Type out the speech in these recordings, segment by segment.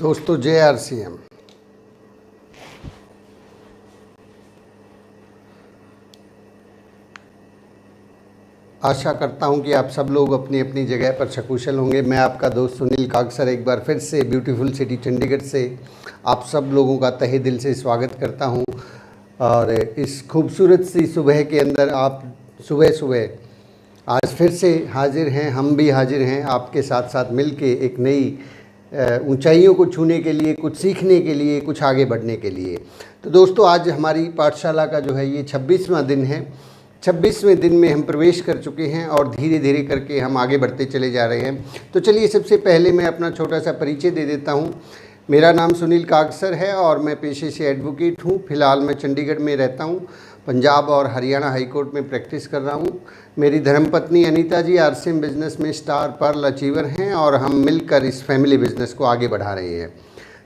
दोस्तों जय आरसीएम। आशा करता हूं कि आप सब लोग अपनी अपनी जगह पर सकुशल होंगे। मैं आपका दोस्त सुनील कागसर एक बार फिर से ब्यूटीफुल सिटी चंडीगढ़ से आप सब लोगों का तहे दिल से स्वागत करता हूं। और इस खूबसूरत सी सुबह के अंदर आप सुबह सुबह आज फिर से हाजिर हैं, हम भी हाजिर हैं आपके साथ साथ मिल के एक नई ऊंचाइयों को छूने के लिए, कुछ सीखने के लिए, कुछ आगे बढ़ने के लिए। तो दोस्तों आज हमारी पाठशाला का जो है ये 26वां दिन है। 26वें दिन में हम प्रवेश कर चुके हैं और धीरे धीरे करके हम आगे बढ़ते चले जा रहे हैं। तो चलिए सबसे पहले मैं अपना छोटा सा परिचय दे देता हूँ। मेरा नाम सुनील कागसर है और मैं पेशे से एडवोकेट हूँ। फिलहाल मैं चंडीगढ़ में रहता हूँ, पंजाब और हरियाणा हाई कोर्ट में प्रैक्टिस कर रहा हूँ। मेरी धर्मपत्नी अनीता जी आरसीएम बिजनेस में स्टार पर्ल अचीवर हैं और हम मिलकर इस फैमिली बिजनेस को आगे बढ़ा रहे हैं।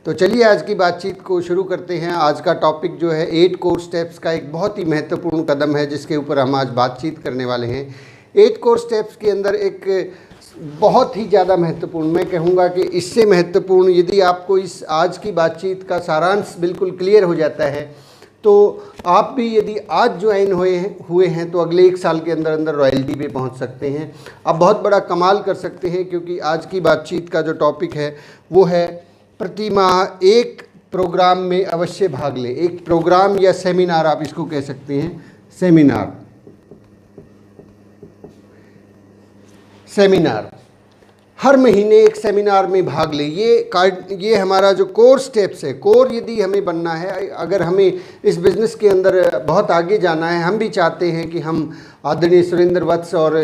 तो चलिए आज की बातचीत को शुरू करते हैं। आज का टॉपिक जो है 8 कोर स्टेप्स का एक बहुत ही महत्वपूर्ण कदम है जिसके ऊपर हम आज बातचीत करने वाले हैं। 8 कोर स्टेप्स के अंदर एक बहुत ही ज़्यादा महत्वपूर्ण, मैं कहूँगा कि इससे महत्वपूर्ण, यदि आपको इस आज की बातचीत का सारांश बिल्कुल क्लियर हो जाता है तो आप भी यदि आज ज्वाइन हुए हैं तो अगले 1 साल के अंदर अंदर रॉयल्टी पे पहुंच सकते हैं। आप बहुत बड़ा कमाल कर सकते हैं, क्योंकि आज की बातचीत का जो टॉपिक है वो है प्रति माह एक प्रोग्राम में अवश्य भाग लें। एक प्रोग्राम या सेमिनार आप इसको कह सकते हैं, सेमिनार हर महीने एक सेमिनार में भाग लें। ये हमारा जो कोर स्टेप्स है, कोर यदि हमें बनना है, अगर हमें इस बिज़नेस के अंदर बहुत आगे जाना है, हम भी चाहते हैं कि हम आदरणीय सुरेंद्र वत्स और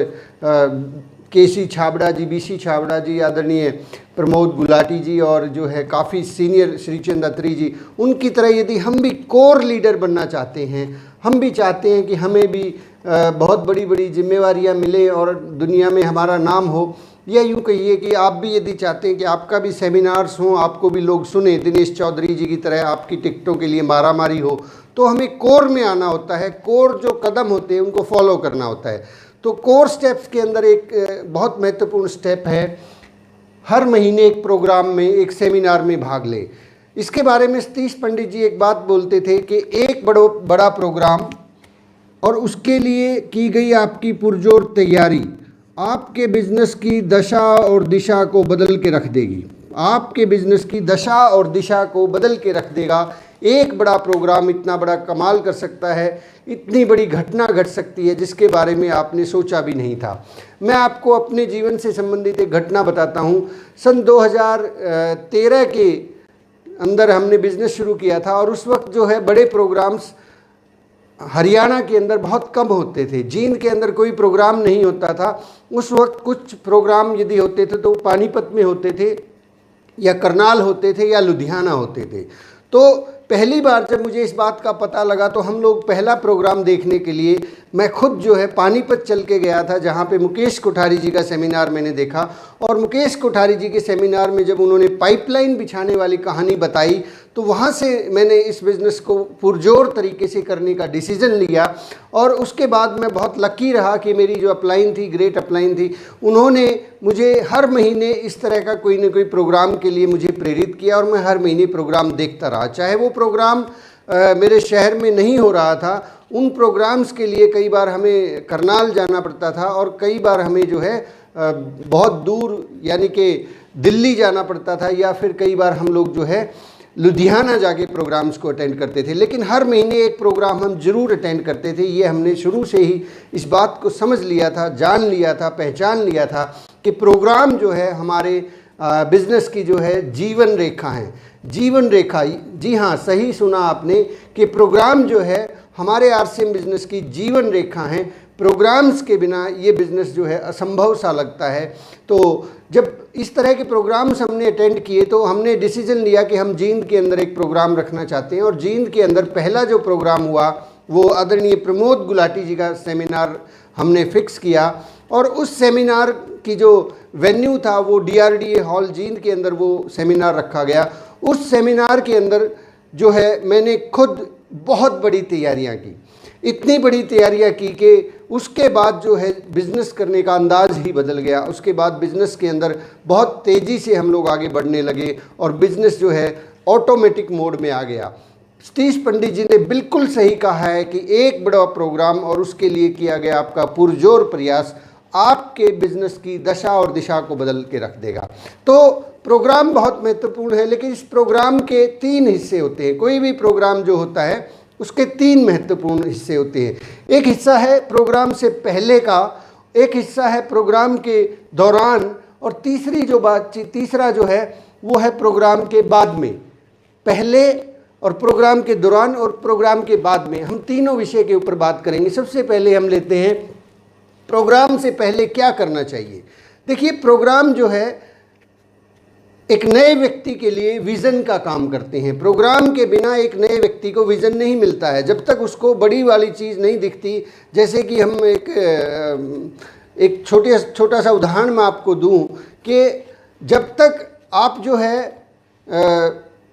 केसी छाबड़ा जी, बीसी छाबड़ा जी, आदरणीय प्रमोद गुलाटी जी और जो है काफ़ी सीनियर श्रीचंद अत्री जी, उनकी तरह यदि हम भी कोर लीडर बनना चाहते हैं, हम भी चाहते हैं कि हमें भी बहुत बड़ी बड़ी जिम्मेवारियां मिले और दुनिया में हमारा नाम हो, या यूँ कहिए कि आप भी यदि चाहते हैं कि आपका भी सेमिनार्स हों, आपको भी लोग सुने, दिनेश चौधरी जी की तरह आपकी टिकटों के लिए मारामारी हो, तो हमें कोर में आना होता है। कोर जो कदम होते हैं उनको फॉलो करना होता है। तो कोर स्टेप्स के अंदर एक बहुत महत्वपूर्ण स्टेप है, हर महीने एक प्रोग्राम में, एक सेमिनार में भाग ले। इसके बारे में सतीश पंडित जी एक बात बोलते थे कि एक बड़ा प्रोग्राम और उसके लिए की गई आपकी पुरजोर तैयारी आपके बिजनेस की दशा और दिशा को बदल के रख देगी। आपके बिजनेस की दशा और दिशा को बदल के रख देगा। एक बड़ा प्रोग्राम इतना बड़ा कमाल कर सकता है, इतनी बड़ी घटना घट सकती है जिसके बारे में आपने सोचा भी नहीं था। मैं आपको अपने जीवन से संबंधित एक घटना बताता हूँ। सन 2013 के अंदर हमने बिजनेस शुरू किया था और उस वक्त जो है बड़े प्रोग्राम्स हरियाणा के अंदर बहुत कम होते थे। जींद के अंदर कोई प्रोग्राम नहीं होता था उस वक्त। कुछ प्रोग्राम यदि होते थे तो पानीपत में होते थे या करनाल होते थे या लुधियाना होते थे। तो पहली बार जब मुझे इस बात का पता लगा तो हम लोग पहला प्रोग्राम देखने के लिए मैं खुद जो है पानीपत चल के गया था, जहाँ पे मुकेश कोठारी जी का सेमिनार मैंने देखा। और मुकेश कोठारी जी के सेमिनार में जब उन्होंने पाइपलाइन बिछाने वाली कहानी बताई तो वहाँ से मैंने इस बिज़नेस को पुरजोर तरीके से करने का डिसीज़न लिया। और उसके बाद मैं बहुत लकी रहा कि मेरी जो अपलाइन थी, ग्रेट अपलाइन थी, उन्होंने मुझे हर महीने इस तरह का कोई ना कोई प्रोग्राम के लिए मुझे प्रेरित किया और मैं हर महीने प्रोग्राम देखता रहा। चाहे वो प्रोग्राम मेरे शहर में नहीं हो रहा था, उन प्रोग्राम्स के लिए कई बार हमें करनाल जाना पड़ता था और कई बार हमें जो है बहुत दूर यानी कि दिल्ली जाना पड़ता था, या फिर कई बार हम लोग जो है लुधियाना जाके प्रोग्राम्स को अटेंड करते थे। लेकिन हर महीने एक प्रोग्राम हम ज़रूर अटेंड करते थे। ये हमने शुरू से ही इस बात को समझ लिया था, जान लिया था, पहचान लिया था कि प्रोग्राम जो है हमारे बिज़नेस की जो है जीवन रेखा है। जीवन रेखा, जी हाँ सही सुना आपने कि प्रोग्राम जो है हमारे आरसीएम बिज़नेस की जीवन रेखा है। प्रोग्राम्स के बिना ये बिज़नेस जो है असंभव सा लगता है। तो जब इस तरह के प्रोग्राम्स हमने अटेंड किए तो हमने डिसीजन लिया कि हम जींद के अंदर एक प्रोग्राम रखना चाहते हैं। और जींद के अंदर पहला जो प्रोग्राम हुआ वो आदरणीय प्रमोद गुलाटी जी का सेमिनार हमने फिक्स किया। और उस सेमिनार की जो वेन्यू था वो DRDA हॉल जींद के अंदर वो सेमिनार रखा गया। उस सेमिनार के अंदर जो है मैंने खुद बहुत बड़ी तैयारियां की। इतनी बड़ी तैयारियां की कि उसके बाद जो है बिज़नेस करने का अंदाज़ ही बदल गया। उसके बाद बिज़नेस के अंदर बहुत तेज़ी से हम लोग आगे बढ़ने लगे और बिज़नेस जो है ऑटोमेटिक मोड में आ गया। सतीश पंडित जी ने बिल्कुल सही कहा है कि एक बड़ा प्रोग्राम और उसके लिए किया गया आपका पुरजोर प्रयास आपके बिजनेस की दशा और दिशा को बदल के रख देगा। तो प्रोग्राम बहुत महत्वपूर्ण है, लेकिन इस प्रोग्राम के 3 हिस्से होते हैं। कोई भी प्रोग्राम जो होता है उसके 3 महत्वपूर्ण हिस्से होते हैं। एक हिस्सा है प्रोग्राम से पहले का, एक हिस्सा है प्रोग्राम के दौरान, और तीसरा जो है वो है प्रोग्राम के बाद में। पहले और प्रोग्राम के दौरान और प्रोग्राम के बाद में हम तीनों विषय के ऊपर बात करेंगे। सबसे पहले हम लेते हैं प्रोग्राम से पहले क्या करना चाहिए। देखिए, प्रोग्राम जो है एक नए व्यक्ति के लिए विज़न का काम करते हैं। प्रोग्राम के बिना एक नए व्यक्ति को विज़न नहीं मिलता है जब तक उसको बड़ी वाली चीज़ नहीं दिखती। जैसे कि हम एक छोटा सा उदाहरण मैं आपको दूं कि जब तक आप जो है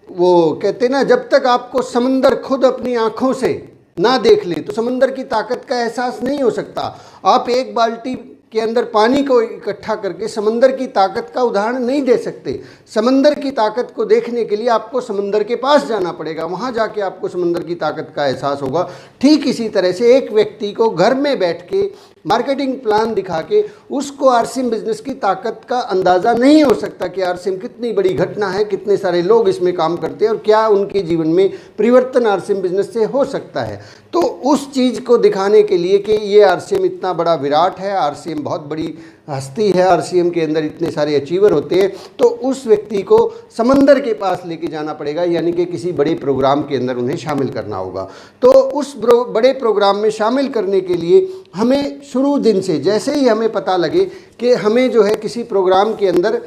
वो कहते ना, जब तक आपको समंदर खुद अपनी आँखों से ना देख ले तो समंदर की ताकत का एहसास नहीं हो सकता। आप एक बाल्टी के अंदर पानी को इकट्ठा करके समंदर की ताकत का उदाहरण नहीं दे सकते। समंदर की ताकत को देखने के लिए आपको समंदर के पास जाना पड़ेगा, वहाँ जाके आपको समंदर की ताकत का एहसास होगा। ठीक इसी तरह से एक व्यक्ति को घर में बैठ के मार्केटिंग प्लान दिखा के उसको आरसीएम बिजनेस की ताकत का अंदाज़ा नहीं हो सकता कि आरसीएम कितनी बड़ी घटना है, कितने सारे लोग इसमें काम करते हैं और क्या उनके जीवन में परिवर्तन आरसीएम बिजनेस से हो सकता है। तो उस चीज़ को दिखाने के लिए कि ये आरसीएम इतना बड़ा विराट है, आरसीएम बहुत बड़ी हस्ती है, आरसीएम के अंदर इतने सारे अचीवर होते हैं, तो उस व्यक्ति को समंदर के पास लेके जाना पड़ेगा, यानी कि किसी बड़े प्रोग्राम के अंदर उन्हें शामिल करना होगा। तो उस बड़े प्रोग्राम में शामिल करने के लिए हमें शुरू दिन से, जैसे ही हमें पता लगे कि हमें जो है किसी प्रोग्राम के अंदर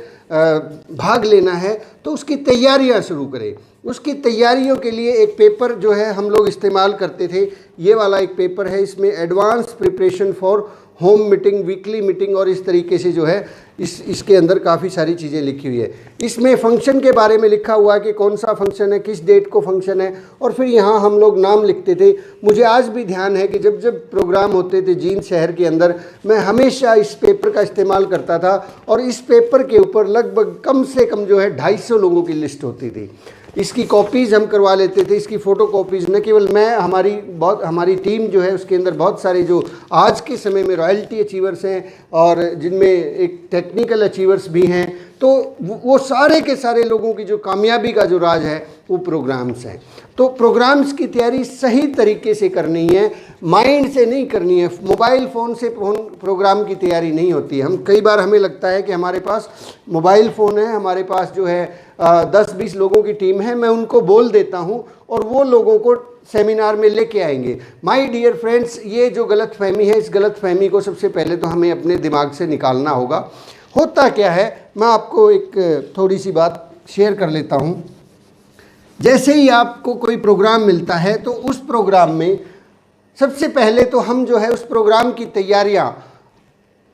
भाग लेना है, तो उसकी तैयारियां शुरू करें। उसकी तैयारियों के लिए एक पेपर जो है हम लोग इस्तेमाल करते थे, ये वाला एक पेपर है। इसमें advance preparation for home meeting, weekly meeting और इस तरीके से जो है इसके अंदर काफ़ी सारी चीज़ें लिखी हुई है। इसमें फंक्शन के बारे में लिखा हुआ है कि कौन सा फंक्शन है, किस डेट को फंक्शन है, और फिर यहाँ हम लोग नाम लिखते थे। मुझे आज भी ध्यान है कि जब जब प्रोग्राम होते थे जींद शहर के अंदर, मैं हमेशा इस पेपर का इस्तेमाल करता था और इस पेपर के ऊपर लगभग कम से कम जो है 250 लोगों की लिस्ट होती थी। इसकी कॉपीज़ हम करवा लेते थे, इसकी फ़ोटो कॉपीज़। न केवल मैं, हमारी टीम जो है उसके अंदर बहुत सारे जो आज के समय में रॉयल्टी अचीवर्स हैं और जिनमें एक टेक्निकल अचीवर्स भी हैं, तो वो सारे के सारे लोगों की जो कामयाबी का जो राज है वो प्रोग्राम्स हैं। तो प्रोग्राम्स की तैयारी सही तरीके से करनी है, माइंड से नहीं करनी है। मोबाइल फ़ोन से प्रोग्राम की तैयारी नहीं होती है। कई बार हमें लगता है कि हमारे पास मोबाइल फ़ोन है, हमारे पास जो है 10-20 लोगों की टीम है, मैं उनको बोल देता हूँ और वो लोगों को सेमिनार में लेके आएंगे। माय डियर फ्रेंड्स, ये जो गलत फहमी है, इस गलत फहमी को सबसे पहले तो हमें अपने दिमाग से निकालना होगा। होता क्या है, मैं आपको एक थोड़ी सी बात शेयर कर लेता हूँ। जैसे ही आपको कोई प्रोग्राम मिलता है तो उस प्रोग्राम में सबसे पहले तो हम जो है उस प्रोग्राम की तैयारियाँ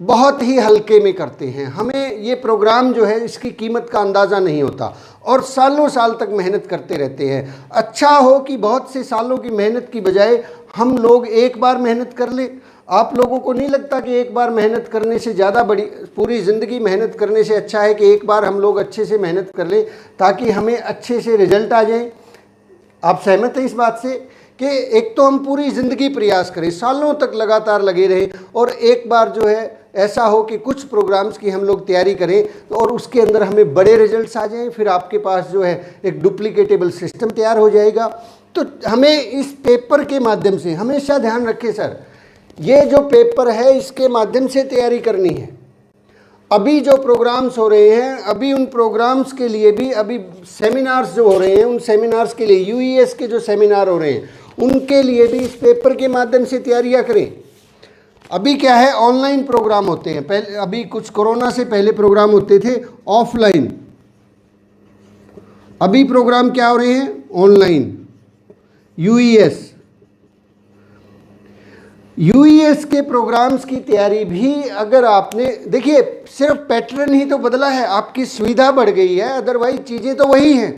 बहुत ही हल्के में करते हैं। हमें ये प्रोग्राम जो है इसकी कीमत का अंदाज़ा नहीं होता और सालों साल तक मेहनत करते रहते हैं। अच्छा हो कि बहुत से सालों की मेहनत की बजाय हम लोग एक बार मेहनत कर लें। आप लोगों को नहीं लगता कि एक बार मेहनत करने से ज़्यादा बड़ी, पूरी ज़िंदगी मेहनत करने से अच्छा है कि एक बार हम लोग अच्छे से मेहनत कर लें ताकि हमें अच्छे से रिजल्ट आ जाए? आप सहमत हैं इस बात से कि एक तो हम पूरी ज़िंदगी प्रयास करें, सालों तक लगातार लगे रहें, और एक बार जो है ऐसा हो कि कुछ प्रोग्राम्स की हम लोग तैयारी करें और उसके अंदर हमें बड़े रिजल्ट्स आ जाएं, फिर आपके पास जो है एक डुप्लीकेटेबल सिस्टम तैयार हो जाएगा। तो हमें इस पेपर के माध्यम से, हमेशा ध्यान रखें सर, ये जो पेपर है इसके माध्यम से तैयारी करनी है। अभी जो प्रोग्राम्स हो रहे हैं, अभी उन प्रोग्राम्स के लिए भी अभी सेमिनार्स जो हो रहे हैं, उन सेमिनार्स के लिए यूईएस के जो सेमिनार हो रहे हैं उनके लिए भी इस पेपर के माध्यम से तैयारियां करें। अभी क्या है, ऑनलाइन प्रोग्राम होते हैं। पहले, अभी कुछ कोरोना से पहले प्रोग्राम होते थे ऑफलाइन, अभी प्रोग्राम क्या हो रहे हैं, ऑनलाइन। यूईएस के प्रोग्राम्स की तैयारी भी अगर आपने, देखिए सिर्फ पैटर्न ही तो बदला है, आपकी सुविधा बढ़ गई है, अदरवाइज चीज़ें तो वही हैं,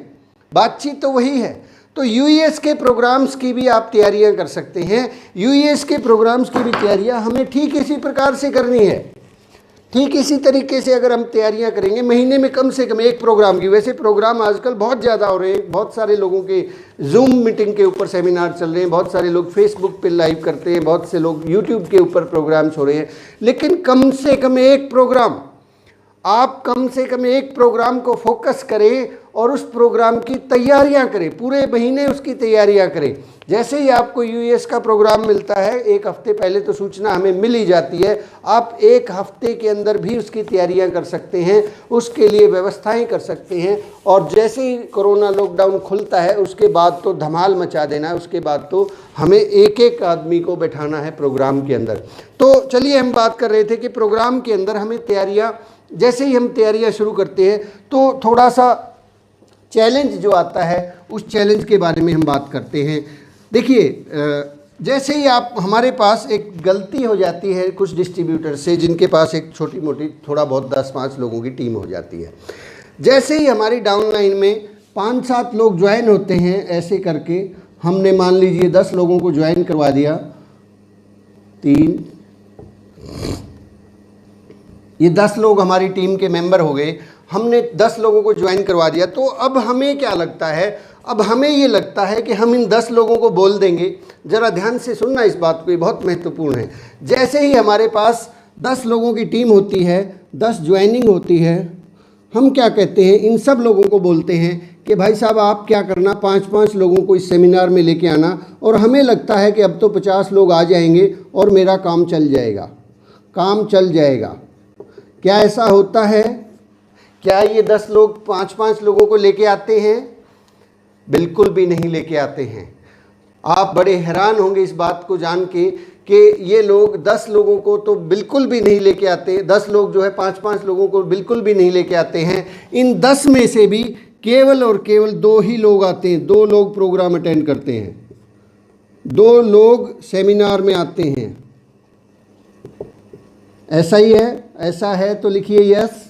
बातचीत तो वही है। तो यूईएस के प्रोग्राम्स की भी आप तैयारियां कर सकते हैं। यूईएस के प्रोग्राम्स की भी तैयारियां हमें ठीक इसी प्रकार से करनी है। ठीक इसी तरीके से अगर हम तैयारियां करेंगे, महीने में कम से कम एक प्रोग्राम की, वैसे प्रोग्राम आजकल बहुत ज़्यादा हो रहे हैं, बहुत सारे लोगों के जूम मीटिंग के ऊपर सेमिनार चल रहे हैं, बहुत सारे लोग फेसबुक पे लाइव करते हैं, बहुत से लोग यूट्यूब के ऊपर प्रोग्राम्स हो रहे हैं, लेकिन कम से कम एक प्रोग्राम, आप कम से कम एक प्रोग्राम को फोकस करें और उस प्रोग्राम की तैयारियां करें, पूरे महीने उसकी तैयारियां करें। जैसे ही आपको यूएस का प्रोग्राम मिलता है, एक हफ्ते पहले तो सूचना हमें मिल ही जाती है, आप एक हफ्ते के अंदर भी उसकी तैयारियां कर सकते हैं, उसके लिए व्यवस्थाएं कर सकते हैं। और जैसे ही कोरोना लॉकडाउन खुलता है उसके बाद तो धमाल मचा देना है, उसके बाद तो हमें एक एक आदमी को बैठाना है प्रोग्राम के अंदर। तो चलिए, हम बात कर रहे थे कि प्रोग्राम के अंदर हमें तैयारियाँ, जैसे ही हम तैयारियां शुरू करते हैं तो थोड़ा सा चैलेंज जो आता है, उस चैलेंज के बारे में हम बात करते हैं। देखिए, जैसे ही आप, हमारे पास एक गलती हो जाती है कुछ डिस्ट्रीब्यूटर से, जिनके पास एक छोटी मोटी थोड़ा बहुत 10-5 लोगों की टीम हो जाती है। जैसे ही हमारी डाउनलाइन में 5-7 लोग ज्वाइन होते हैं, ऐसे करके हमने मान लीजिए 10 लोगों को ज्वाइन करवा दिया, 3, ये 10 लोग हमारी टीम के मेंबर हो गए, हमने 10 लोगों को ज्वाइन करवा दिया। तो अब हमें क्या लगता है, अब हमें ये लगता है कि हम इन 10 लोगों को बोल देंगे। ज़रा ध्यान से सुनना इस बात को, ये बहुत महत्वपूर्ण है। जैसे ही हमारे पास 10 लोगों की टीम होती है, 10 ज्वाइनिंग होती है, हम क्या कहते हैं, इन सब लोगों को बोलते हैं कि भाई साहब आप क्या करना, 5-5 लोगों को इस सेमिनार में लेके आना। और हमें लगता है कि अब तो 50 लोग आ जाएंगे और मेरा काम चल जाएगा, काम चल जाएगा। क्या ऐसा होता है? क्या ये 10 लोग 5-5 लोगों को लेके आते हैं? बिल्कुल भी नहीं लेके आते हैं। आप बड़े हैरान होंगे इस बात को जान के कि ये लोग 10 लोगों को तो बिल्कुल भी नहीं लेके आते। 10 लोग जो है 5-5 लोगों को बिल्कुल भी नहीं लेके आते हैं। इन 10 में से भी केवल और केवल 2 ही लोग आते हैं, 2 लोग प्रोग्राम अटेंड करते हैं, 2 लोग सेमिनार में आते हैं। ऐसा ही है? ऐसा है तो लिखिए यस।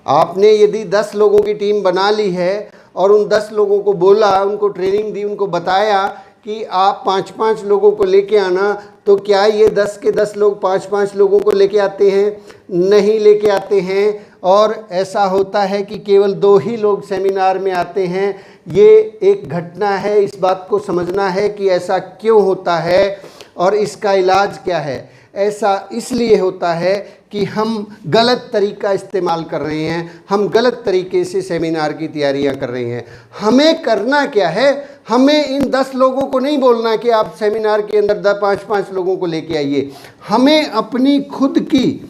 आपने यदि 10 लोगों की टीम बना ली है और उन 10 लोगों को बोला, उनको ट्रेनिंग दी, उनको बताया कि आप 5-5 लोगों को लेके आना, तो क्या ये 10 के 10 लोग 5-5 लोगों को लेके आते हैं? नहीं लेके आते हैं। और ऐसा होता है कि केवल 2 ही लोग सेमिनार में आते हैं। ये एक घटना है, इस बात को समझना है कि ऐसा क्यों होता है और इसका इलाज क्या है। ऐसा इसलिए होता है कि हम गलत तरीका इस्तेमाल कर रहे हैं, हम गलत तरीके से सेमिनार की तैयारियां कर रहे हैं। हमें करना क्या है, हमें इन 10 लोगों को नहीं बोलना कि आप सेमिनार के अंदर 5-5 लोगों को लेके आइए। हमें अपनी खुद की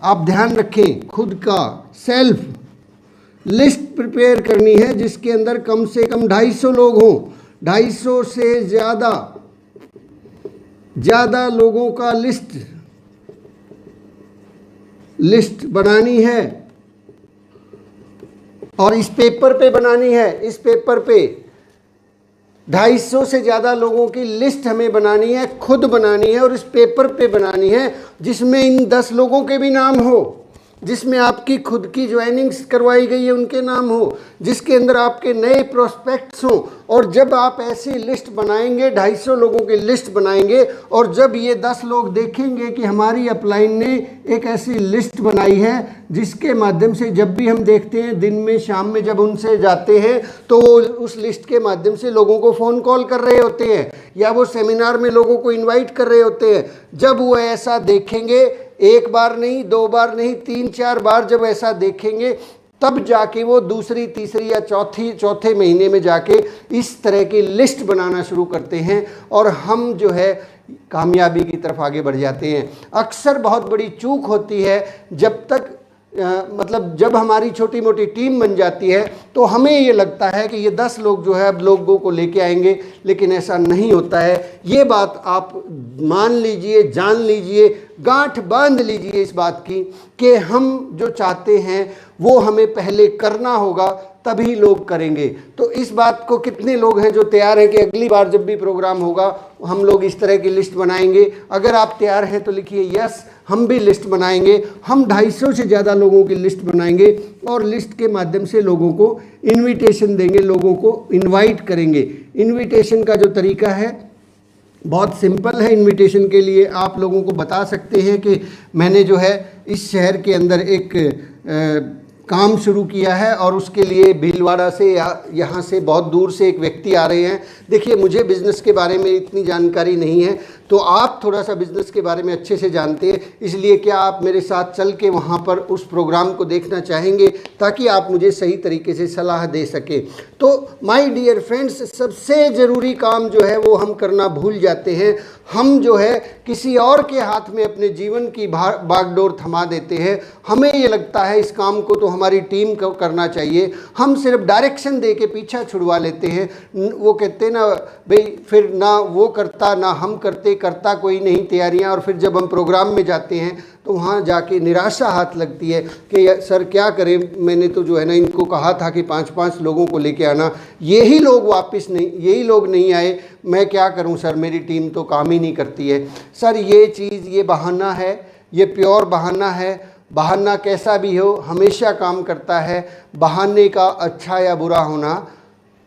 आप ध्यान रखें, खुद का सेल्फ लिस्ट प्रिपेयर करनी है, जिसके अंदर कम से कम 250 लोग हों। 250 से ज़्यादा लोगों का लिस्ट बनानी है और इस पेपर पे बनानी है। इस पेपर पे 250 से ज़्यादा लोगों की लिस्ट हमें बनानी है, खुद बनानी है और इस पेपर पे बनानी है, जिसमें इन 10 लोगों के भी नाम हो, जिसमें आपकी खुद की ज्वाइनिंग्स करवाई गई है उनके नाम हो, जिसके अंदर आपके नए प्रोस्पेक्ट्स हों। और जब आप ऐसी लिस्ट बनाएंगे, 250 लोगों की लिस्ट बनाएंगे, और जब ये 10 लोग देखेंगे कि हमारी अपलाइन ने एक ऐसी लिस्ट बनाई है, जिसके माध्यम से जब भी हम देखते हैं, दिन में शाम में जब उनसे जाते हैं, तो वो उस लिस्ट के माध्यम से लोगों को फ़ोन कॉल कर रहे होते हैं या वो सेमिनार में लोगों को इन्वाइट कर रहे होते हैं। जब वो ऐसा देखेंगे, एक बार नहीं, 2 बार नहीं, 3-4 बार जब ऐसा देखेंगे, तब जाके वो दूसरी, तीसरी या चौथे महीने में जाके इस तरह की लिस्ट बनाना शुरू करते हैं और हम जो है कामयाबी की तरफ आगे बढ़ जाते हैं। अक्सर बहुत बड़ी चूक होती है, जब तक जब हमारी छोटी मोटी टीम बन जाती है तो हमें ये लगता है कि ये 10 लोग जो है अब लोगों को लेके आएंगे, लेकिन ऐसा नहीं होता है। ये बात आप मान लीजिए, जान लीजिए, गांठ बांध लीजिए इस बात की कि हम जो चाहते हैं वो हमें पहले करना होगा, तभी लोग करेंगे। तो इस बात को कितने लोग हैं जो तैयार हैं कि अगली बार जब भी प्रोग्राम होगा हम लोग इस तरह की लिस्ट बनाएंगे? अगर आप तैयार हैं तो लिखिए यस, हम भी लिस्ट बनाएंगे। हम 250 से ज़्यादा लोगों की लिस्ट बनाएंगे और लिस्ट के माध्यम से लोगों को इनविटेशन देंगे, लोगों को इनवाइट करेंगे। इनविटेशन का जो तरीका है बहुत सिंपल है। इनविटेशन के लिए आप लोगों को बता सकते हैं कि मैंने जो है इस शहर के अंदर एक काम शुरू किया है और उसके लिए भीलवाड़ा से या यहाँ से बहुत दूर से एक व्यक्ति आ रहे हैं। देखिए, मुझे बिज़नेस के बारे में इतनी जानकारी नहीं है, तो आप थोड़ा सा बिज़नेस के बारे में अच्छे से जानते हैं, इसलिए क्या आप मेरे साथ चल के वहाँ पर उस प्रोग्राम को देखना चाहेंगे ताकि आप मुझे सही तरीके से सलाह दे सकें? तो माय डियर फ्रेंड्स, सबसे ज़रूरी काम जो है वो हम करना भूल जाते हैं। हम जो है किसी और के हाथ में अपने जीवन की बागडोर थमा देते हैं। हमें ये लगता है इस काम को तो हमारी टीम को करना चाहिए, हम सिर्फ डायरेक्शन दे के पीछा छुड़वा लेते हैं। वो कहते हैं ना भाई, फिर ना वो करता ना हम करता कोई नहीं तैयारियां, और फिर जब हम प्रोग्राम में जाते हैं तो वहाँ जाके निराशा हाथ लगती है कि सर क्या करें, मैंने तो जो है ना इनको कहा था कि 5-5 लोगों को लेके आना, यही लोग नहीं आए, मैं क्या करूं सर, मेरी टीम तो काम ही नहीं करती है। सर ये बहाना है, ये प्योर बहाना है। बहाना कैसा भी हो हमेशा काम करता है। बहाने का अच्छा या बुरा होना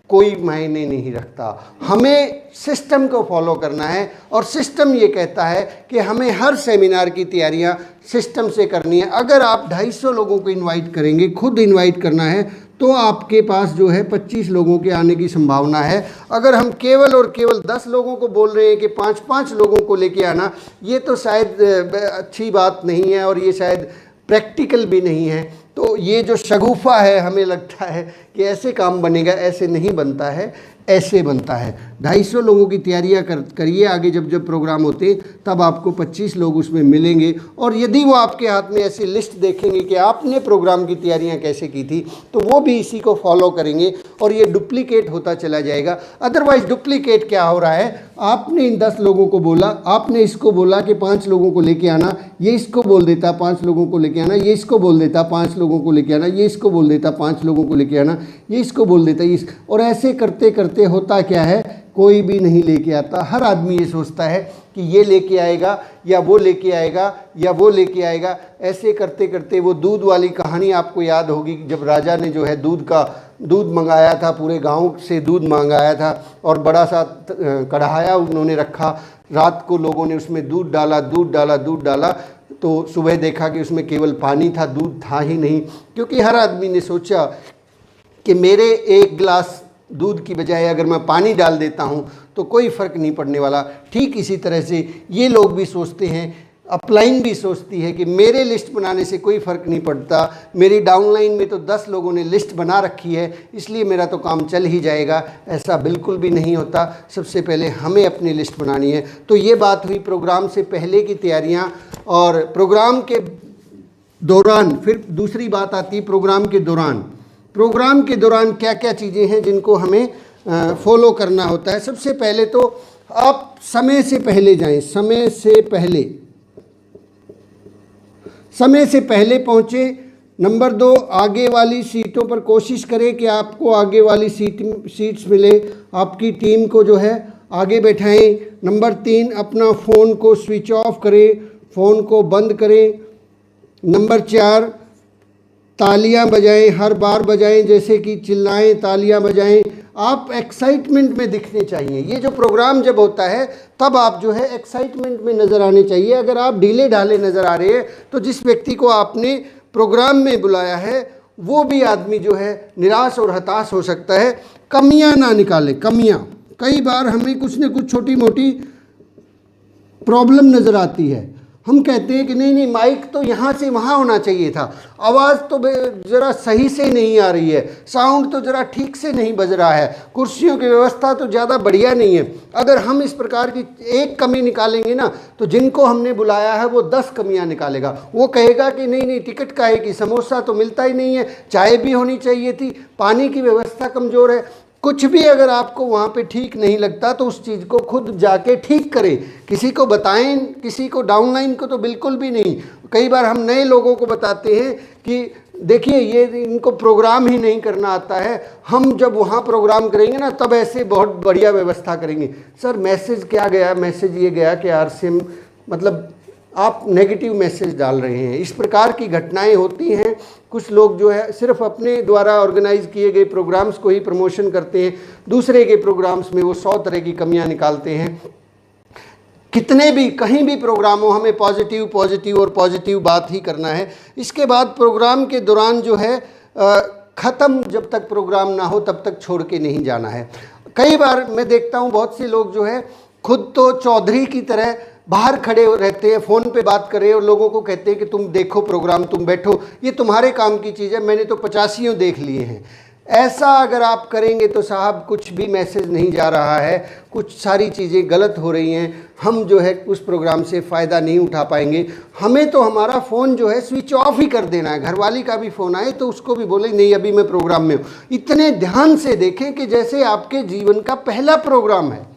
कोई मायने नहीं रखता। हमें सिस्टम को फॉलो करना है और सिस्टम ये कहता है कि हमें हर सेमिनार की तैयारियां सिस्टम से करनी है। अगर आप 250 लोगों को इनवाइट करेंगे, खुद इनवाइट करना है, तो आपके पास जो है 25 लोगों के आने की संभावना है। अगर हम केवल और केवल 10 लोगों को बोल रहे हैं कि 5-5 लोगों को लेके आना, ये तो शायद अच्छी बात नहीं है और ये शायद प्रैक्टिकल भी नहीं है। तो ये जो शगुफा है, हमें लगता है कि ऐसे काम बनेगा, ऐसे नहीं बनता है, ऐसे बनता है। 250 लोगों की तैयारियां करिए। आगे जब प्रोग्राम होते तब आपको 25 लोग उसमें मिलेंगे, और यदि वो आपके हाथ में ऐसी लिस्ट देखेंगे कि आपने प्रोग्राम की तैयारियां कैसे की थी, तो वो भी इसी को फॉलो करेंगे और ये डुप्लीकेट होता चला जाएगा। अदरवाइज डुप्लीकेट क्या हो रहा है, आपने इन 10 लोगों को बोला, आपने इसको बोला कि 5 लोगों को लेके आना, ये इसको बोल देता 5 लोगों को लेके आना, ये इसको बोल देता 5 लोगों को लेके आना, ये इसको बोल देता 5 लोगों को लेके आना, ये इसको बोल देता और ऐसे करते करते होता क्या है, कोई भी नहीं लेके आता। हर आदमी ये सोचता है कि ये लेके आएगा या वो लेके आएगा या वो लेके आएगा। ऐसे करते करते वो दूध वाली कहानी आपको याद होगी, जब राजा ने जो है दूध मंगाया था, पूरे गांव से दूध मंगाया था और बड़ा सा कढ़ाया उन्होंने रखा। रात को लोगों ने उसमें दूध डाला तो सुबह देखा कि उसमें केवल पानी था, दूध था ही नहीं, क्योंकि हर आदमी ने सोचा कि मेरे एक गिलास दूध की बजाय अगर मैं पानी डाल देता हूं तो कोई फ़र्क नहीं पड़ने वाला। ठीक इसी तरह से ये लोग भी सोचते हैं, अपलाइन भी सोचती है कि मेरे लिस्ट बनाने से कोई फ़र्क नहीं पड़ता, मेरी डाउनलाइन में तो 10 लोगों ने लिस्ट बना रखी है, इसलिए मेरा तो काम चल ही जाएगा। ऐसा बिल्कुल भी नहीं होता। सबसे पहले हमें अपनी लिस्ट बनानी है। तो ये बात हुई प्रोग्राम से पहले की तैयारियाँ, और प्रोग्राम के दौरान फिर दूसरी बात आती है प्रोग्राम के दौरान। प्रोग्राम के दौरान क्या क्या चीज़ें हैं जिनको हमें फॉलो करना होता है। सबसे पहले तो आप समय से पहले जाएं, समय से पहले पहुँचे। नंबर 2, आगे वाली सीटों पर कोशिश करें कि आपको आगे वाली सीट्स मिले, आपकी टीम को जो है आगे बैठाएं। नंबर 3, अपना फ़ोन को स्विच ऑफ करें, फ़ोन को बंद करें। नंबर 4, तालियां बजाएं, हर बार बजाएं, जैसे कि चिल्लाएं, तालियां बजाएं। आप एक्साइटमेंट में दिखने चाहिए। ये जो प्रोग्राम जब होता है तब आप जो है एक्साइटमेंट में नज़र आने चाहिए। अगर आप ढीले ढाले नज़र आ रहे हैं तो जिस व्यक्ति को आपने प्रोग्राम में बुलाया है वो भी आदमी जो है निराश और हताश हो सकता है। कमियां ना निकालें, कमियां। कई बार हमें कुछ न कुछ छोटी मोटी प्रॉब्लम नज़र आती है। हम कहते हैं कि नहीं माइक तो यहाँ से वहाँ होना चाहिए था, आवाज़ तो ज़रा सही से नहीं आ रही है, साउंड तो ज़रा ठीक से नहीं बज रहा है, कुर्सियों की व्यवस्था तो ज़्यादा बढ़िया नहीं है। अगर हम इस प्रकार की एक कमी निकालेंगे ना तो जिनको हमने बुलाया है वो 10 कमियां निकालेगा। वो कहेगा कि नहीं टिकट काहे की, समोसा तो मिलता ही नहीं है, चाय भी होनी चाहिए थी, पानी की व्यवस्था कमज़ोर है। कुछ भी अगर आपको वहाँ पे ठीक नहीं लगता तो उस चीज़ को खुद जाके ठीक करें, किसी को बताएं, किसी को डाउनलाइन को तो बिल्कुल भी नहीं। कई बार हम नए लोगों को बताते हैं कि देखिए ये इनको प्रोग्राम ही नहीं करना आता है। हम जब वहाँ प्रोग्राम करेंगे ना तब ऐसे बहुत बढ़िया व्यवस्था करेंगे। सर मैसेज क्या गया, मैसेज ये गया कि यार सिम मतलब आप नेगेटिव मैसेज डाल रहे हैं। इस प्रकार की घटनाएं होती हैं। कुछ लोग जो है सिर्फ अपने द्वारा ऑर्गेनाइज किए गए प्रोग्राम्स को ही प्रमोशन करते हैं, दूसरे के प्रोग्राम्स में वो 100 तरह की कमियां निकालते हैं। कितने भी कहीं भी प्रोग्राम हो, हमें पॉजिटिव पॉजिटिव और पॉजिटिव बात ही करना है। इसके बाद प्रोग्राम के दौरान जो है ख़त्म जब तक प्रोग्राम ना हो तब तक छोड़ के नहीं जाना है। कई बार मैं देखता हूँ बहुत से लोग जो है खुद तो चौधरी की तरह बाहर खड़े रहते हैं, फ़ोन पे बात कर रहे हैं और लोगों को कहते हैं कि तुम देखो प्रोग्राम, तुम बैठो, ये तुम्हारे काम की चीज़ है, मैंने तो 85 देख लिए हैं। ऐसा अगर आप करेंगे तो साहब कुछ भी मैसेज नहीं जा रहा है, कुछ सारी चीज़ें गलत हो रही हैं। हम जो है उस प्रोग्राम से फ़ायदा नहीं उठा पाएंगे। हमें तो हमारा फ़ोन जो है स्विच ऑफ ही कर देना है। घरवाली का भी फ़ोन आए तो उसको भी बोले नहीं अभी मैं प्रोग्राम में हूँ। इतने ध्यान से देखें कि जैसे आपके जीवन का पहला प्रोग्राम है।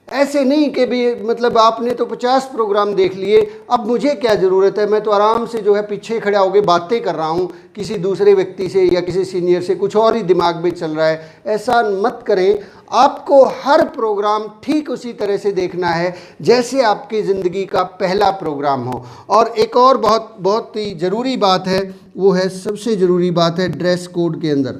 ऐसे नहीं कि भी मतलब आपने तो 50 प्रोग्राम देख लिए, अब मुझे क्या ज़रूरत है, मैं तो आराम से जो है पीछे खड़ा होकर बातें कर रहा हूँ किसी दूसरे व्यक्ति से या किसी सीनियर से, कुछ और ही दिमाग में चल रहा है। ऐसा मत करें। आपको हर प्रोग्राम ठीक उसी तरह से देखना है जैसे आपकी ज़िंदगी का पहला प्रोग्राम हो। और एक और बहुत बहुत ही ज़रूरी बात है, वो है सबसे ज़रूरी बात है ड्रेस कोड के अंदर।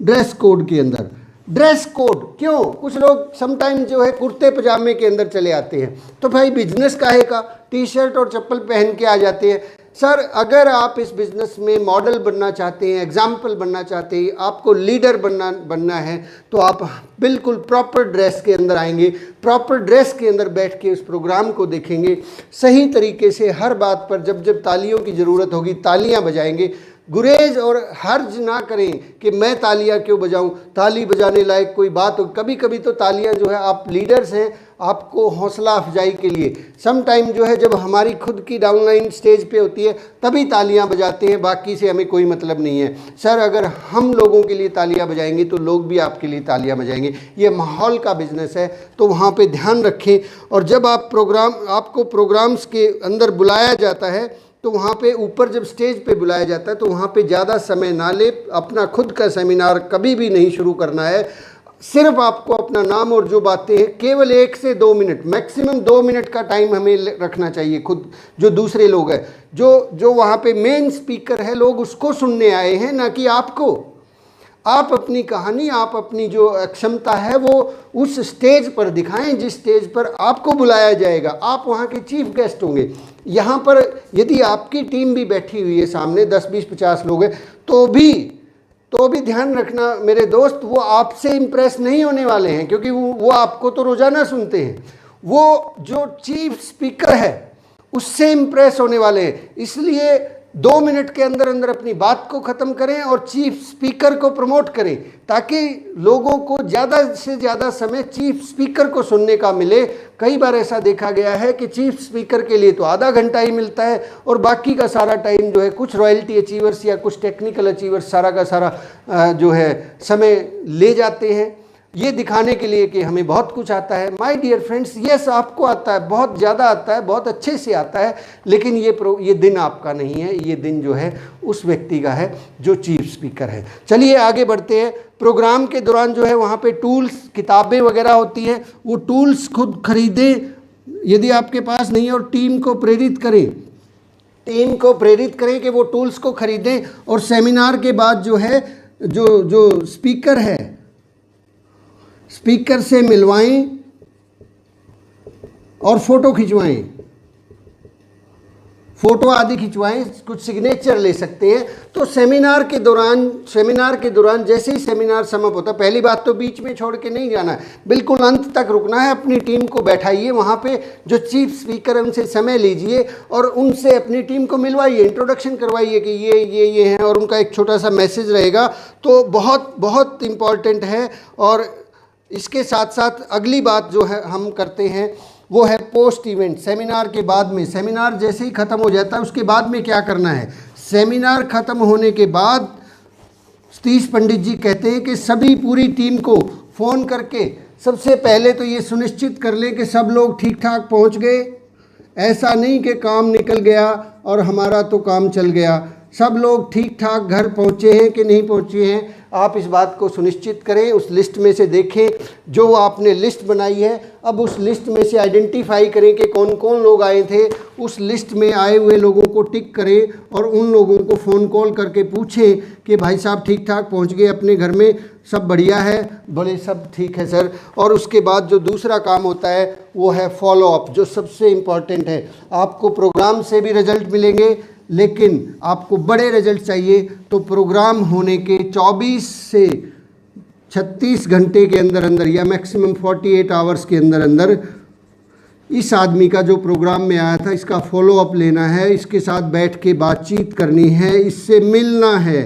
ड्रेस कोड के अंदर ड्रेस कोड क्यों, कुछ लोग समटाइम जो है कुर्ते पजामे के अंदर चले आते हैं, तो भाई बिजनेस काहे का, टी शर्ट और चप्पल पहन के आ जाते हैं। सर अगर आप इस बिज़नेस में मॉडल बनना चाहते हैं, एग्जाम्पल बनना चाहते हैं, आपको लीडर बनना है, तो आप बिल्कुल प्रॉपर ड्रेस के अंदर आएंगे, प्रॉपर ड्रेस के अंदर बैठ के उस प्रोग्राम को देखेंगे, सही तरीके से हर बात पर जब जब तालियों की ज़रूरत होगी तालियां बजाएंगे। गुरेज और हर्ज ना करें कि मैं तालियां क्यों बजाऊं, ताली बजाने लायक कोई बात हो। कभी कभी तो तालियां जो है, आप लीडर्स हैं, आपको हौसला अफजाई के लिए सम टाइम जो है जब हमारी खुद की डाउनलाइन स्टेज पे होती है तभी तालियां बजाते हैं, बाकी से हमें कोई मतलब नहीं है। सर अगर हम लोगों के लिए तालियां बजाएंगे तो लोग भी आपके लिए तालियां बजाएंगे। ये माहौल का बिजनेस है, तो वहाँ पे ध्यान रखें। और जब आपको प्रोग्राम्स के अंदर बुलाया जाता है तो वहाँ पे ऊपर जब स्टेज पे बुलाया जाता है तो वहाँ पे ज़्यादा समय ना ले। अपना खुद का सेमिनार कभी भी नहीं शुरू करना है। सिर्फ आपको अपना नाम और जो बातें हैं केवल 1 से 2 मिनट, मैक्सिमम 2 मिनट का टाइम हमें रखना चाहिए। खुद जो दूसरे लोग हैं, जो वहाँ पे मेन स्पीकर है, लोग उसको सुनने आए हैं, ना कि आपको। आप अपनी कहानी, आप अपनी जो क्षमता है वो उस स्टेज पर दिखाएं जिस स्टेज पर आपको बुलाया जाएगा। आप वहाँ के चीफ गेस्ट होंगे। यहाँ पर यदि आपकी टीम भी बैठी हुई है सामने, 10, 20, 50 लोग हैं, तो भी ध्यान रखना मेरे दोस्त, वो आपसे इम्प्रेस नहीं होने वाले हैं, क्योंकि वो आपको तो रोज़ाना सुनते हैं। वो जो चीफ स्पीकर है उससे इम्प्रेस होने वाले हैं। इसलिए 2 मिनट के अंदर अंदर अपनी बात को ख़त्म करें और चीफ स्पीकर को प्रमोट करें, ताकि लोगों को ज़्यादा से ज़्यादा समय चीफ स्पीकर को सुनने का मिले। कई बार ऐसा देखा गया है कि चीफ स्पीकर के लिए तो आधा घंटा ही मिलता है और बाकी का सारा टाइम जो है कुछ रॉयल्टी अचीवर्स या कुछ टेक्निकल अचीवर्स सारा का सारा जो है समय ले जाते हैं, ये दिखाने के लिए कि हमें बहुत कुछ आता है। माय डियर फ्रेंड्स, यस आपको आता है, बहुत ज़्यादा आता है, बहुत अच्छे से आता है, लेकिन ये दिन आपका नहीं है। ये दिन जो है उस व्यक्ति का है जो चीफ स्पीकर है। चलिए आगे बढ़ते हैं। प्रोग्राम के दौरान जो है वहाँ पे टूल्स, किताबें वगैरह होती हैं, वो टूल्स खुद खरीदें यदि आपके पास नहीं है, और टीम को प्रेरित करें कि वो टूल्स को खरीदें। और सेमिनार के बाद जो है जो स्पीकर है, स्पीकर से मिलवाएं और फोटो खिंचवाएं, फोटो आदि खिंचवाएं, कुछ सिग्नेचर ले सकते हैं। तो सेमिनार के दौरान जैसे ही सेमिनार समाप्त होता है, पहली बात तो बीच में छोड़ के नहीं जाना है, बिल्कुल अंत तक रुकना है। अपनी टीम को बैठाइए वहाँ पे, जो चीफ स्पीकर है उनसे समय लीजिए और उनसे अपनी टीम को मिलवाइए, इंट्रोडक्शन करवाइए कि ये हैं, और उनका एक छोटा सा मैसेज रहेगा। तो बहुत बहुत इम्पॉर्टेंट है। और इसके साथ साथ अगली बात जो है हम करते हैं वो है पोस्ट इवेंट। सेमिनार के बाद में, सेमिनार जैसे ही ख़त्म हो जाता है उसके बाद में क्या करना है। सेमिनार ख़त्म होने के बाद सतीश पंडित जी कहते हैं कि सभी पूरी टीम को फ़ोन करके सबसे पहले तो ये सुनिश्चित कर लें कि सब लोग ठीक ठाक पहुंच गए। ऐसा नहीं कि काम निकल गया और हमारा तो काम चल गया। सब लोग ठीक ठाक घर पहुँचे हैं कि नहीं पहुँचे हैं, आप इस बात को सुनिश्चित करें। उस लिस्ट में से देखें जो आपने लिस्ट बनाई है, अब उस लिस्ट में से आइडेंटिफाई करें कि कौन कौन लोग आए थे। उस लिस्ट में आए हुए लोगों को टिक करें और उन लोगों को फ़ोन कॉल करके पूछें कि भाई साहब ठीक ठाक पहुंच गए अपने घर में, सब बढ़िया है? बोले सब ठीक है सर। और उसके बाद जो दूसरा काम होता है वो है फॉलो अप, जो सबसे इम्पॉर्टेंट है। आपको प्रोग्राम से भी रिजल्ट मिलेंगे, लेकिन आपको बड़े रिजल्ट चाहिए तो प्रोग्राम होने के 24 से 36 घंटे के अंदर अंदर या मैक्सिमम 48 आवर्स के अंदर अंदर इस आदमी का जो प्रोग्राम में आया था इसका फॉलो अप लेना है, इसके साथ बैठ के बातचीत करनी है, इससे मिलना है,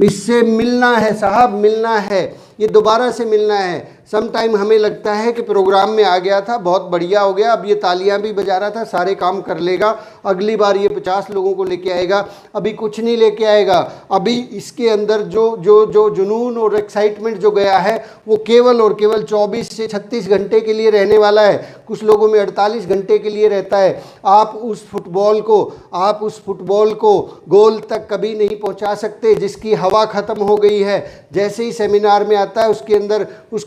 इससे मिलना है साहब, मिलना है, ये दोबारा से मिलना है। सम टाइम हमें लगता है कि प्रोग्राम में आ गया था, बहुत बढ़िया हो गया, अब ये तालियां भी बजा रहा था, सारे काम कर लेगा, अगली बार ये 50 लोगों को लेके आएगा। अभी कुछ नहीं लेके आएगा। अभी इसके अंदर जो जो जो जुनून और एक्साइटमेंट जो गया है वो केवल और केवल 24 से 36 घंटे के लिए रहने वाला है। कुछ लोगों में 48 घंटे के लिए रहता है। आप उस फुटबॉल को गोल तक कभी नहीं पहुंचा सकते जिसकी हवा ख़त्म हो गई है। जैसे ही सेमिनार में आता है उसके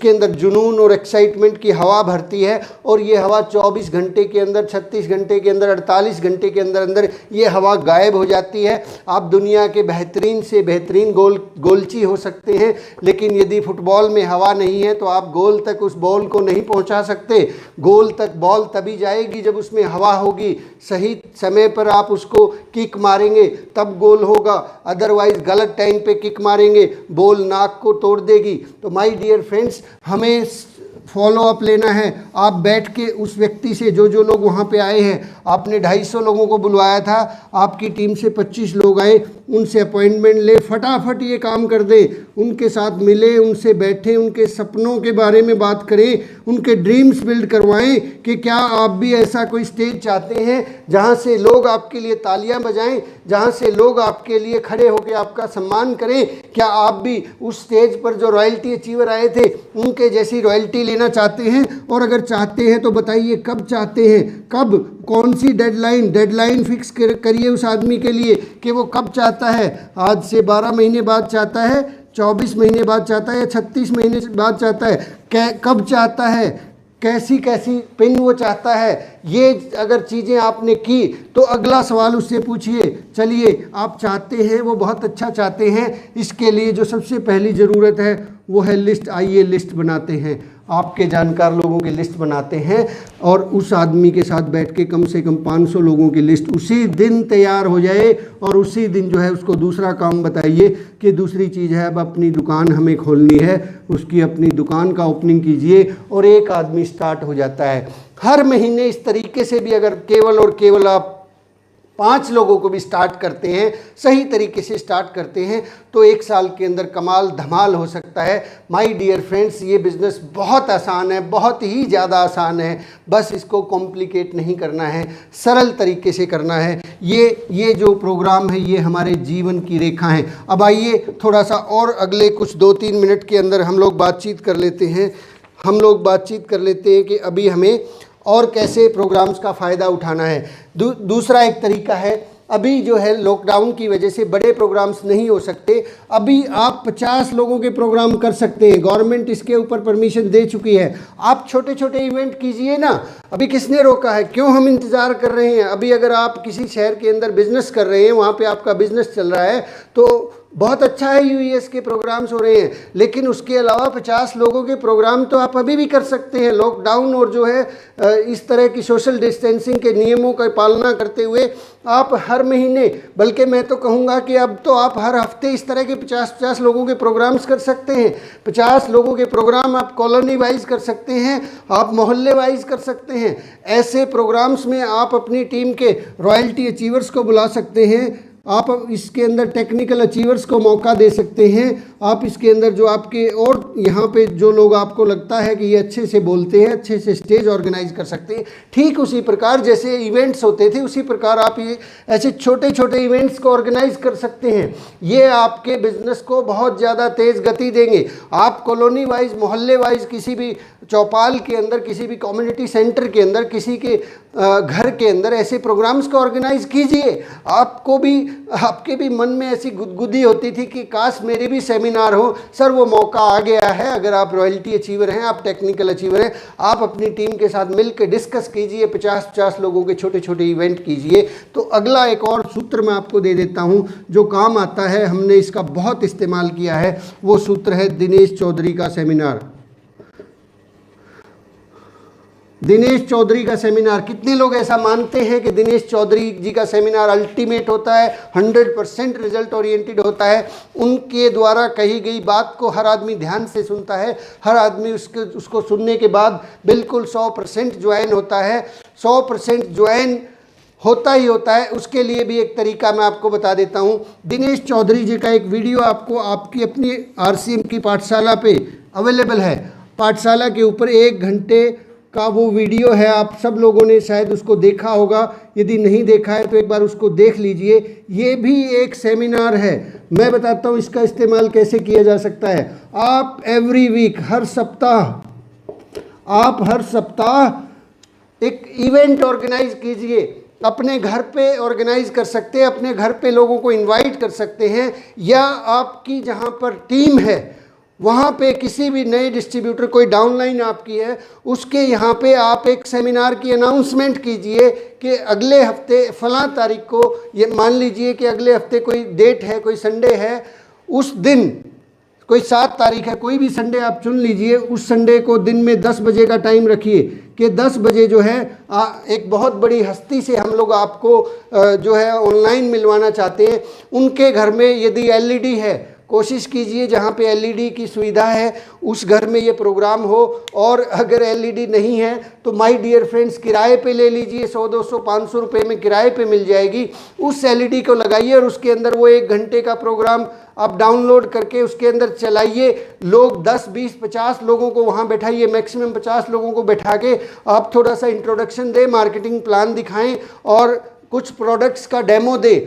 अंदर जुनून और एक्साइटमेंट की हवा भरती है और ये हवा 24 घंटे के अंदर, 36 घंटे के अंदर, 48 घंटे के अंदर अंदर ये हवा गायब हो जाती है। आप दुनिया के बेहतरीन से बेहतरीन गोलची हो सकते हैं, लेकिन यदि फुटबॉल में हवा नहीं है तो आप गोल तक उस बॉल को नहीं पहुंचा सकते। गोल तक बॉल तभी जाएगी जब उसमें हवा होगी, सही समय पर आप उसको किक मारेंगे तब गोल होगा, अदरवाइज गलत टाइम पे किक मारेंगे बॉल नाक को तोड़ देगी। तो माय डियर फ्रेंड्स, हमें फॉलो अप लेना है। आप बैठ के उस व्यक्ति से, जो जो लोग वहाँ पे आए हैं, आपने 250 लोगों को बुलवाया था, आपकी टीम से 25 लोग आए, उनसे अपॉइंटमेंट ले, फटाफट ये काम कर दें, उनके साथ मिले, उनसे बैठे, उनके सपनों के बारे में बात करें, उनके ड्रीम्स बिल्ड करवाएं कि क्या आप भी ऐसा कोई स्टेज चाहते हैं जहाँ से लोग आपके लिए तालियां बजाएं, जहाँ से लोग आपके लिए खड़े होकर आपका सम्मान करें। क्या आप भी उस स्टेज पर जो रॉयल्टी अचीवर आए थे उनके जैसी रॉयल्टी लेना चाहते हैं? और अगर चाहते हैं तो बताइए कब चाहते हैं, कब, कौन सी डेडलाइन फिक्स करिए उस आदमी के लिए कि वो कब चाहता है। आज से 12 महीने बाद चाहता है, 24 महीने बाद चाहता है या 36 महीने बाद चाहता है, कब चाहता है, कैसी कैसी पिन वो चाहता है। ये अगर चीज़ें आपने की तो अगला सवाल उससे पूछिए, चलिए आप चाहते हैं, वो बहुत अच्छा चाहते हैं, इसके लिए जो सबसे पहली ज़रूरत है वो है लिस्ट। आइए लिस्ट बनाते हैं, आपके जानकार लोगों की लिस्ट बनाते हैं और उस आदमी के साथ बैठ के कम से कम 500 लोगों की लिस्ट उसी दिन तैयार हो जाए और उसी दिन जो है उसको दूसरा काम बताइए कि दूसरी चीज़ है, अब अपनी दुकान हमें खोलनी है, उसकी अपनी दुकान का ओपनिंग कीजिए और एक आदमी स्टार्ट हो जाता है। हर महीने इस तरीके से भी अगर केवल और केवल आप 5 लोगों को भी स्टार्ट करते हैं, सही तरीके से स्टार्ट करते हैं, तो 1 साल के अंदर कमाल धमाल हो सकता है। माय डियर फ्रेंड्स, ये बिज़नेस बहुत आसान है, बहुत ही ज़्यादा आसान है, बस इसको कॉम्प्लिकेट नहीं करना है, सरल तरीके से करना है। ये जो प्रोग्राम है ये हमारे जीवन की रेखा है। अब आइए थोड़ा सा और अगले कुछ 2-3 मिनट के अंदर हम लोग बातचीत कर लेते हैं कि अभी हमें और कैसे प्रोग्राम्स का फ़ायदा उठाना है। दूसरा एक तरीका है, अभी जो है लॉकडाउन की वजह से बड़े प्रोग्राम्स नहीं हो सकते, अभी आप 50 लोगों के प्रोग्राम कर सकते हैं, गवर्नमेंट इसके ऊपर परमिशन दे चुकी है। आप छोटे छोटे इवेंट कीजिए ना, अभी किसने रोका है, क्यों हम इंतज़ार कर रहे हैं। अभी अगर आप किसी शहर के अंदर बिजनेस कर रहे हैं, वहाँ पे आपका बिजनेस चल रहा है, तो बहुत अच्छा है, यूएस के प्रोग्राम्स हो रहे हैं, लेकिन उसके अलावा 50 लोगों के प्रोग्राम तो आप अभी भी कर सकते हैं। लॉकडाउन और जो है इस तरह की सोशल डिस्टेंसिंग के नियमों का पालना करते हुए आप हर महीने, बल्कि मैं तो कहूँगा कि अब तो आप हर हफ्ते इस तरह के 50-50 लोगों के प्रोग्राम्स कर सकते हैं। 50 लोगों के प्रोग्राम आप कॉलोनी वाइज कर सकते हैं, आप मोहल्ले वाइज कर सकते हैं। ऐसे प्रोग्राम्स में आप अपनी टीम के रॉयल्टी अचीवर्स को बुला सकते हैं, आप इसके अंदर टेक्निकल अचीवर्स को मौका दे सकते हैं, आप इसके अंदर जो आपके और यहाँ पे जो लोग आपको लगता है कि ये अच्छे से बोलते हैं, अच्छे से स्टेज ऑर्गेनाइज कर सकते हैं, ठीक उसी प्रकार जैसे इवेंट्स होते थे उसी प्रकार आप ये ऐसे छोटे छोटे इवेंट्स को ऑर्गेनाइज कर सकते हैं। ये आपके बिजनेस को बहुत ज़्यादा तेज़ गति देंगे। आप कॉलोनी वाइज, मोहल्ले वाइज, किसी भी चौपाल के अंदर, किसी भी कम्युनिटी सेंटर के अंदर, किसी के घर के अंदर ऐसे प्रोग्राम्स को ऑर्गेनाइज कीजिए। आपको भी आपके भी मन में ऐसी गुदगुदी होती थी कि काश मेरे भी सेमिनार हो। सर वो मौका आ गया है। अगर आप रॉयल्टी अचीवर हैं, आप टेक्निकल अचीवर हैं, आप अपनी टीम के साथ मिलकर डिस्कस कीजिए, 50-50 लोगों के छोटे छोटे इवेंट कीजिए। तो अगला एक और सूत्र मैं आपको दे देता हूं जो काम आता है, हमने इसका बहुत इस्तेमाल किया है। वो सूत्र है दिनेश चौधरी का सेमिनार। दिनेश चौधरी का सेमिनार, कितने लोग ऐसा मानते हैं कि दिनेश चौधरी जी का सेमिनार अल्टीमेट होता है, 100% रिजल्ट ओरिएंटेड होता है। उनके द्वारा कही गई बात को हर आदमी ध्यान से सुनता है, हर आदमी उसको सुनने के बाद बिल्कुल 100% ज्वाइन होता है। 100% ज्वाइन होता ही होता है। उसके लिए भी एक तरीका मैं आपको बता देता हूं। दिनेश चौधरी जी का एक वीडियो आपको आपकी अपनी RCM की पाठशाला पे अवेलेबल है। पाठशाला के ऊपर 1 घंटे का वो वीडियो है, आप सब लोगों ने शायद उसको देखा होगा। यदि नहीं देखा है तो एक बार उसको देख लीजिए। ये भी एक सेमिनार है। मैं बताता हूँ इसका इस्तेमाल कैसे किया जा सकता है। आप एवरी वीक, हर सप्ताह एक इवेंट ऑर्गेनाइज कीजिए। अपने घर पे ऑर्गेनाइज कर सकते हैं, अपने घर पे लोगों को इनवाइट कर सकते हैं, या आपकी जहाँ पर टीम है वहाँ पे किसी भी नए डिस्ट्रीब्यूटर, कोई डाउनलाइन आपकी है, उसके यहाँ पे आप एक सेमिनार की अनाउंसमेंट कीजिए कि अगले हफ्ते फलां तारीख को, ये मान लीजिए कि अगले हफ्ते कोई डेट है, कोई संडे है, उस दिन कोई 7 तारीख है, कोई भी संडे आप चुन लीजिए। उस संडे को दिन में 10 बजे का टाइम रखिए कि 10 बजे जो है एक बहुत बड़ी हस्ती से हम लोग आपको जो है ऑनलाइन मिलवाना चाहते हैं। उनके घर में यदि LED है, कोशिश कीजिए जहाँ पे LED की सुविधा है उस घर में ये प्रोग्राम हो। और अगर LED नहीं है तो माय डियर फ्रेंड्स, किराए पे ले लीजिए, 100, 200, 500 रुपये में किराए पे मिल जाएगी। उस LED को लगाइए और उसके अंदर वो 1 घंटे का प्रोग्राम आप डाउनलोड करके उसके अंदर चलाइए। लोग 10, 20, 50 लोगों को वहाँ बैठाइए, मैक्सिमम 50 लोगों को बैठा के आप थोड़ा सा इंट्रोडक्शन दें, मार्केटिंग प्लान दिखाएं और कुछ प्रोडक्ट्स का डेमो दें।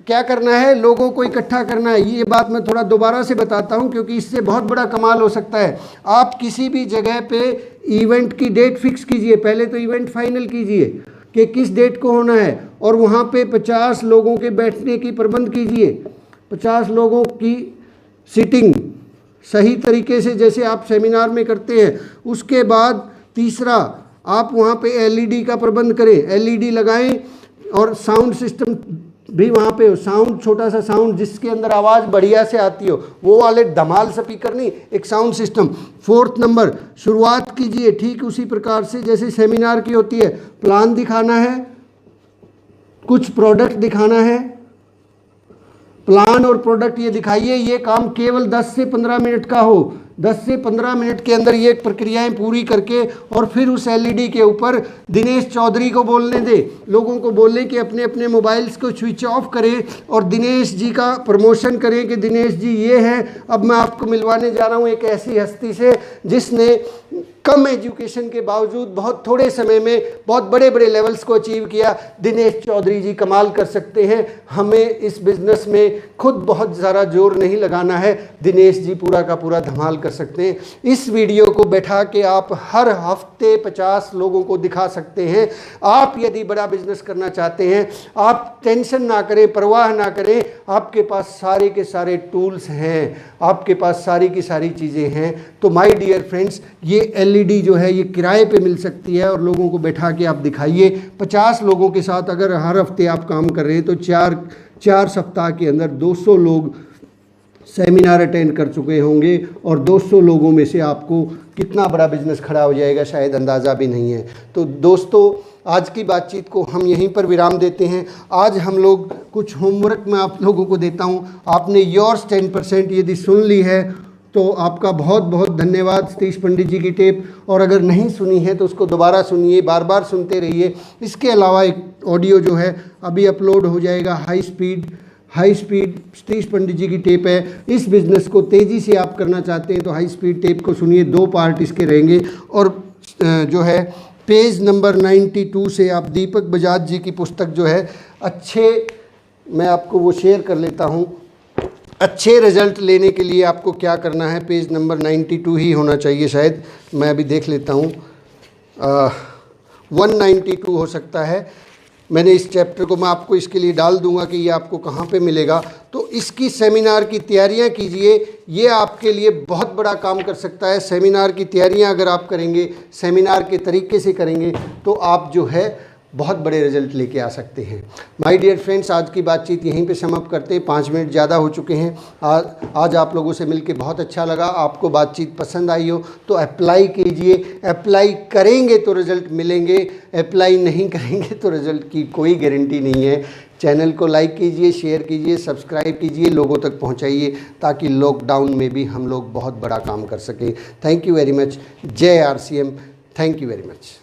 क्या करना है, लोगों को इकट्ठा करना है। ये बात मैं थोड़ा दोबारा से बताता हूँ क्योंकि इससे बहुत बड़ा कमाल हो सकता है। आप किसी भी जगह पे इवेंट की डेट फिक्स कीजिए, पहले तो इवेंट फाइनल कीजिए कि किस डेट को होना है, और वहाँ पे 50 लोगों के बैठने की प्रबंध कीजिए। 50 लोगों की सीटिंग सही तरीके से जैसे आप सेमिनार में करते हैं। उसके बाद तीसरा, आप वहाँ पे LED का प्रबंध करें, LED लगाएं और साउंड सिस्टम भी वहाँ पे हो। साउंड, छोटा सा साउंड जिसके अंदर आवाज़ बढ़िया से आती हो, वो वाले धमाल स्पीकर नहीं, एक साउंड सिस्टम। 4th नंबर, शुरुआत कीजिए ठीक उसी प्रकार से जैसे सेमिनार की होती है। प्लान दिखाना है, कुछ प्रोडक्ट दिखाना है, प्लान और प्रोडक्ट ये दिखाइए। ये काम केवल 10 से 15 मिनट का हो। 10 से 15 मिनट के अंदर ये प्रक्रियाएं पूरी करके और फिर उस LED के ऊपर दिनेश चौधरी को बोलने दें। लोगों को बोलें कि अपने अपने मोबाइल्स को स्विच ऑफ करें और दिनेश जी का प्रमोशन करें कि दिनेश जी ये है, अब मैं आपको मिलवाने जा रहा हूँ एक ऐसी हस्ती से जिसने कम एजुकेशन के बावजूद बहुत थोड़े समय में बहुत बड़े बड़े लेवल्स को अचीव किया। दिनेश चौधरी जी कमाल कर सकते हैं। हमें इस बिज़नेस में खुद बहुत ज़्यादा जोर नहीं लगाना है, दिनेश जी पूरा का पूरा धमाल कर सकते हैं। इस वीडियो को बैठा के आप हर हफ्ते 50 लोगों को दिखा सकते हैं। आप यदि बड़ा बिजनेस करना चाहते हैं, आप टेंशन ना करें, परवाह ना करें, आपके पास सारे के सारे टूल्स हैं, आपके पास सारी की सारी चीज़ें हैं। तो माय डियर फ्रेंड्स, ये LED जो है ये किराए पे मिल सकती है और लोगों को बैठा के आप दिखाइए। 50 लोगों के साथ अगर हर हफ्ते आप काम कर रहे हैं तो 4 सप्ताह के अंदर 200 लोग सेमिनार अटेंड कर चुके होंगे और 200 लोगों में से आपको कितना बड़ा बिजनेस खड़ा हो जाएगा शायद अंदाज़ा भी नहीं है। तो दोस्तों, आज की बातचीत को हम यहीं पर विराम देते हैं। आज हम लोग कुछ होमवर्क मैं आप लोगों को देता हूं। आपने योर्स 10% यदि सुन ली है तो आपका बहुत बहुत धन्यवाद। सतीश पंडित जी की टेप, और अगर नहीं सुनी है तो उसको दोबारा सुनिए, बार बार सुनते रहिए। इसके अलावा एक ऑडियो जो है अभी अपलोड हो जाएगा, हाई स्पीड सतीश पंडित जी की टेप है। इस बिज़नेस को तेज़ी से आप करना चाहते हैं तो हाई स्पीड टेप को सुनिए, 2 पार्ट इसके रहेंगे। और जो है पेज नंबर 92 से आप दीपक बजाज जी की पुस्तक जो है मैं आपको वो शेयर कर लेता हूँ। अच्छे रिजल्ट लेने के लिए आपको क्या करना है, पेज नंबर 92 ही होना चाहिए शायद, मैं अभी देख लेता हूँ, 192 हो सकता है। मैंने इस चैप्टर को मैं आपको इसके लिए डाल दूंगा कि ये आपको कहाँ पे मिलेगा। तो इसकी सेमिनार की तैयारियां कीजिए, ये आपके लिए बहुत बड़ा काम कर सकता है। सेमिनार की तैयारियां अगर आप करेंगे, सेमिनार के तरीके से करेंगे, तो आप जो है बहुत बड़े रिजल्ट लेके आ सकते हैं। माय डियर फ्रेंड्स, आज की बातचीत यहीं पे समाप्त करते हैं, 5 मिनट ज़्यादा हो चुके हैं। आज आप लोगों से मिलके बहुत अच्छा लगा। आपको बातचीत पसंद आई हो तो अप्लाई कीजिए, अप्लाई करेंगे तो रिज़ल्ट मिलेंगे, अप्लाई नहीं करेंगे तो रिज़ल्ट की कोई गारंटी नहीं है। चैनल को लाइक कीजिए, शेयर कीजिए, सब्सक्राइब कीजिए, लोगों तक पहुंचाइए, ताकि लॉकडाउन में भी हम लोग बहुत बड़ा काम कर सकें। Thank you very much. जय RCM। Thank you very much.